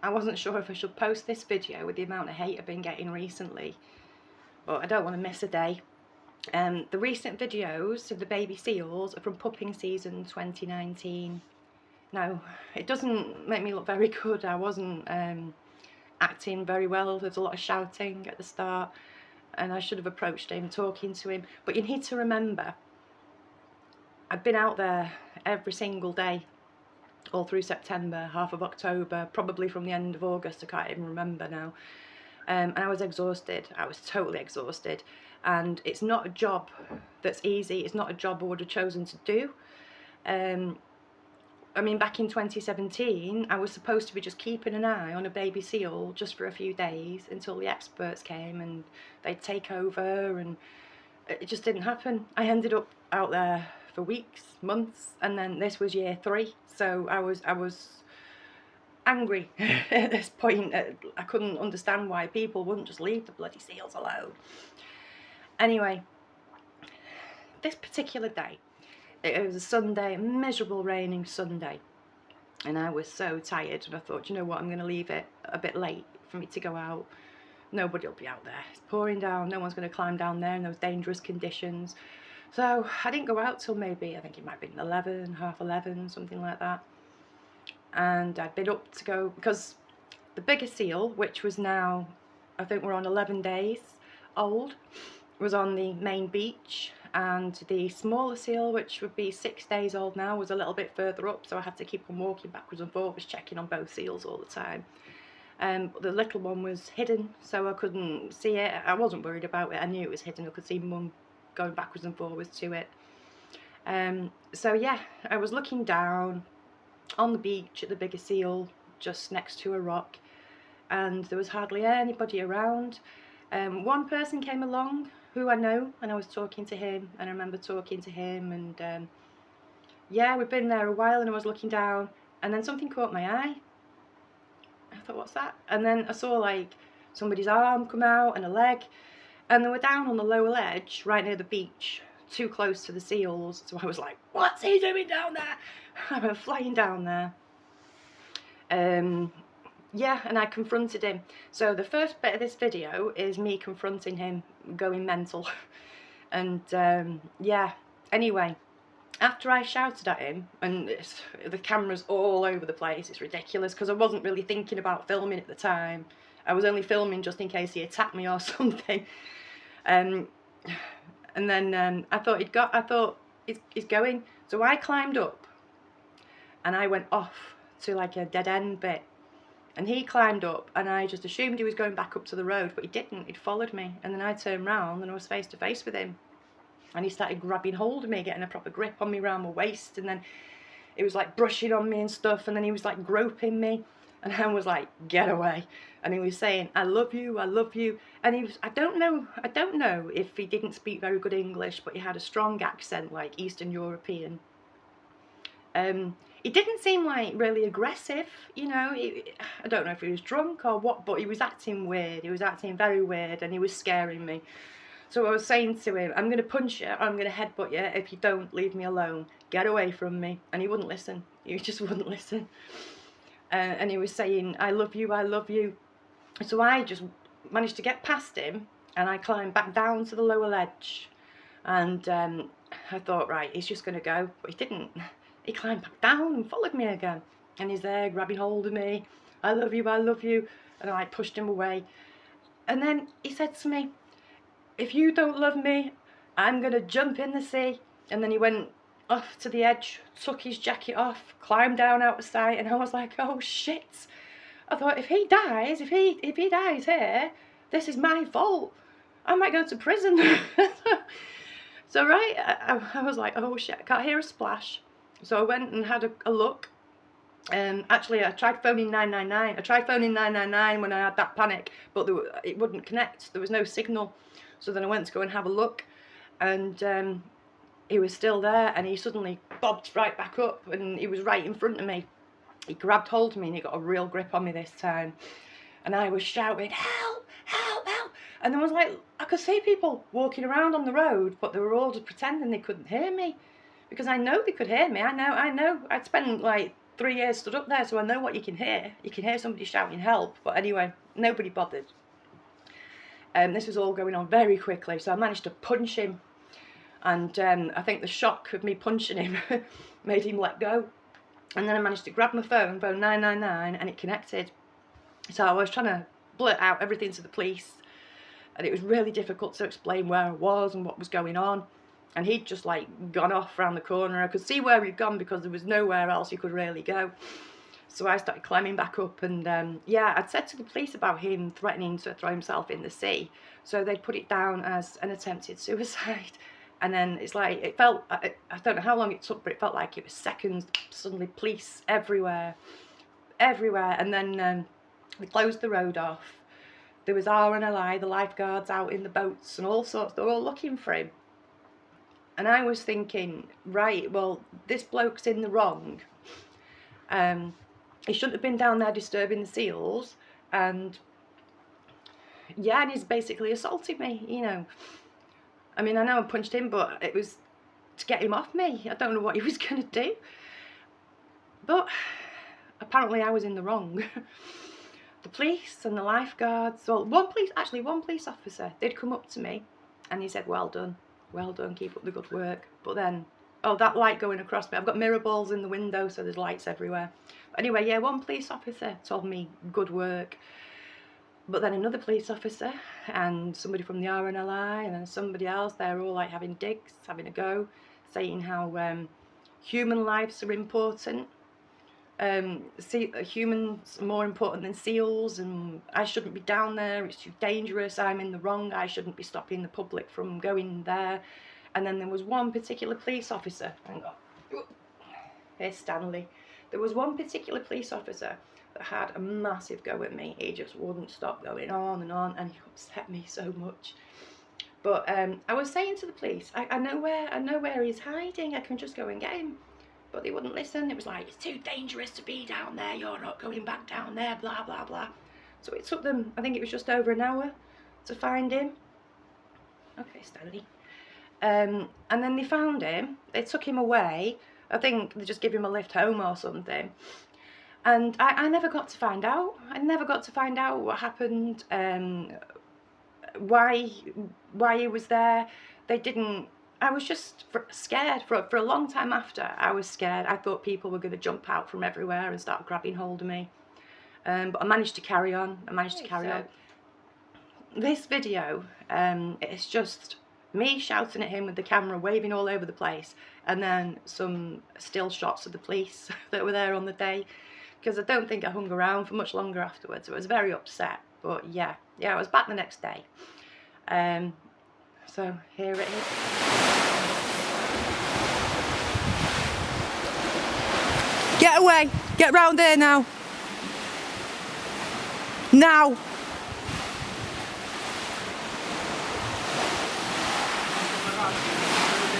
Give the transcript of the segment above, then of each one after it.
I wasn't sure if I should post this video with the amount of hate I've been getting recently, but I don't want to miss a day. The recent videos of the baby seals are from pupping season 2019. Now, it doesn't make me look very good. I wasn't acting very well. There's a lot of shouting at the start, and I should have approached him, talking to him. But you need to remember, I've been out there every single day, all through September, half of October, probably from the end of August, I can't even remember now. And I was exhausted. I was totally exhausted. And it's not a job that's easy. It's not a job I would have chosen to do. I mean, back in 2017, I was supposed to be just keeping an eye on a baby seal just for a few days until the experts came and they'd take over, and it just didn't happen. I ended up out there for weeks, months, and then this was year 3. So I was angry at this point. I couldn't understand why people wouldn't just leave the bloody seals alone. Anyway, this particular day, it was a Sunday, a miserable raining Sunday, and I was so tired, and I thought, you know what, I'm going to leave it a bit late for me to go out. Nobody will be out there. It's pouring down. No one's going to climb down there in those dangerous conditions. So I didn't go out till maybe, I think it might have been 11, half 11, something like that. And I'd been up to go, because the bigger seal, which was now, I think we're on 11 days old, was on the main beach, and the smaller seal, which would be 6 days old now, was a little bit further up, so I had to keep on walking backwards and forwards, checking on both seals all the time. But the little one was hidden, so I couldn't see it. I wasn't worried about it. I knew it was hidden. I could see Mum going backwards and forwards to it. So yeah, I was looking down on the beach at the bigger seal, just next to a rock, and there was hardly anybody around. One person came along who I know, and I was talking to him, and I remember talking to him, and yeah, we'd been there a while, and I was looking down, and then something caught my eye. I thought, what's that? And then I saw like somebody's arm come out and a leg, and they were down on the lower ledge right near the beach, too close to the seals. So I was like, what's he doing down there? I went flying down there. Yeah, and I confronted him. So the first bit of this video is me confronting him, going mental. And yeah, anyway, after I shouted at him, and the camera's all over the place, it's ridiculous, because I wasn't really thinking about filming at the time. I was only filming just in case he attacked me or something. And then I thought he's going. So I climbed up, and I went off to like a dead end bit. And he climbed up, and I just assumed he was going back up to the road, but he didn't. He'd followed me. And then I turned round, and I was face to face with him. And he started grabbing hold of me, getting a proper grip on me around my waist, and then it was like brushing on me and stuff, and then he was like groping me, and I was like, get away. And he was saying, I love you, and he was, I don't know if he didn't speak very good English, but he had a strong accent, like Eastern European. He didn't seem like really aggressive, you know. I don't know if he was drunk or what, but he was acting weird. He was acting very weird, and he was scaring me. So I was saying to him, I'm going to punch you, or I'm going to headbutt you if you don't leave me alone. Get away from me. And he wouldn't listen. He just wouldn't listen. And he was saying, I love you. So I just managed to get past him, and I climbed back down to the lower ledge. And I thought, right, he's just going to go. But he didn't. He climbed back down and followed me again. And he's there grabbing hold of me. I love you. And I pushed him away. And then he said to me, if you don't love me, I'm going to jump in the sea. And then he went off to the edge, took his jacket off, climbed down out of sight, and I was like, oh shit. I thought, if he dies, if he dies here, this is my fault. I might go to prison. So right, I was like, oh shit, I can't hear a splash. So I went and had a look. Actually, I tried phoning 999. I tried phoning 999 when I had that panic, but it wouldn't connect. There was no signal. So then I went to go and have a look, and he was still there, and he suddenly bobbed right back up, and he was right in front of me. He grabbed hold of me, and he got a real grip on me this time. And I was shouting, help, help, help. And there was like, I could see people walking around on the road, but they were all just pretending they couldn't hear me. Because I know they could hear me. I know. I'd spent like 3 years stood up there, so I know what you can hear. You can hear somebody shouting help, but anyway, nobody bothered. This was all going on very quickly, so I managed to punch him, and I think the shock of me punching him made him let go. And then I managed to grab my phone 999, and it connected. So I was trying to blurt out everything to the police, and it was really difficult to explain where I was and what was going on. And he'd just like gone off round the corner. I could see where he'd gone because there was nowhere else he could really go. So I started climbing back up, and yeah, I'd said to the police about him threatening to throw himself in the sea. So they'd put it down as an attempted suicide. And then it's like, it felt, I don't know how long it took, but it felt like it was seconds. Suddenly police everywhere. And then they closed the road off. There was RNLI, the lifeguards out in the boats and all sorts. They were all looking for him. And I was thinking, right, well, this bloke's in the wrong. He shouldn't have been down there disturbing the seals. And yeah, and he's basically assaulted me, you know. I mean, I know I punched him, but it was to get him off me. I don't know what he was going to do. But apparently I was in the wrong. The police and the lifeguards, well, one police officer did come up to me, and he said, well done, keep up the good work. But then, oh, that light going across me, I've got mirror balls in the window, so there's lights everywhere. But anyway, yeah, one police officer told me good work. But then another police officer and somebody from the RNLI and then somebody else, they're all like having digs, having a go, saying how human lives are important. Humans are more important than seals, and I shouldn't be down there, it's too dangerous, I'm in the wrong, I shouldn't be stopping the public from going there. And then there was one particular police officer, hang on, here's Stanley. There was one particular police officer that had a massive go at me. He just wouldn't stop going on, and he upset me so much. But I was saying to the police, I know where he's hiding, I can just go and get him. But they wouldn't listen. It was like, it's too dangerous to be down there, you're not going back down there, blah blah blah. So it took them, I think it was just over an hour to find him. Okay, Stanley. And then they found him, they took him away. I think they just gave him a lift home or something. And I never got to find out. I never got to find out what happened, why he was there. They didn't. I was just scared for a long time after. I was scared. I thought people were going to jump out from everywhere and start grabbing hold of me. But I managed to carry on. This video, it's just me shouting at him with the camera, waving all over the place, and then some still shots of the police that were there on the day. Because I don't think I hung around for much longer afterwards. I was very upset, but yeah, I was back the next day. So here it is. Get away! Get round there now! Now!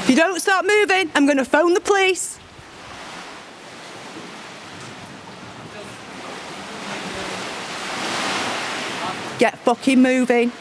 If you don't start moving, I'm going to phone the police. Get fucking moving.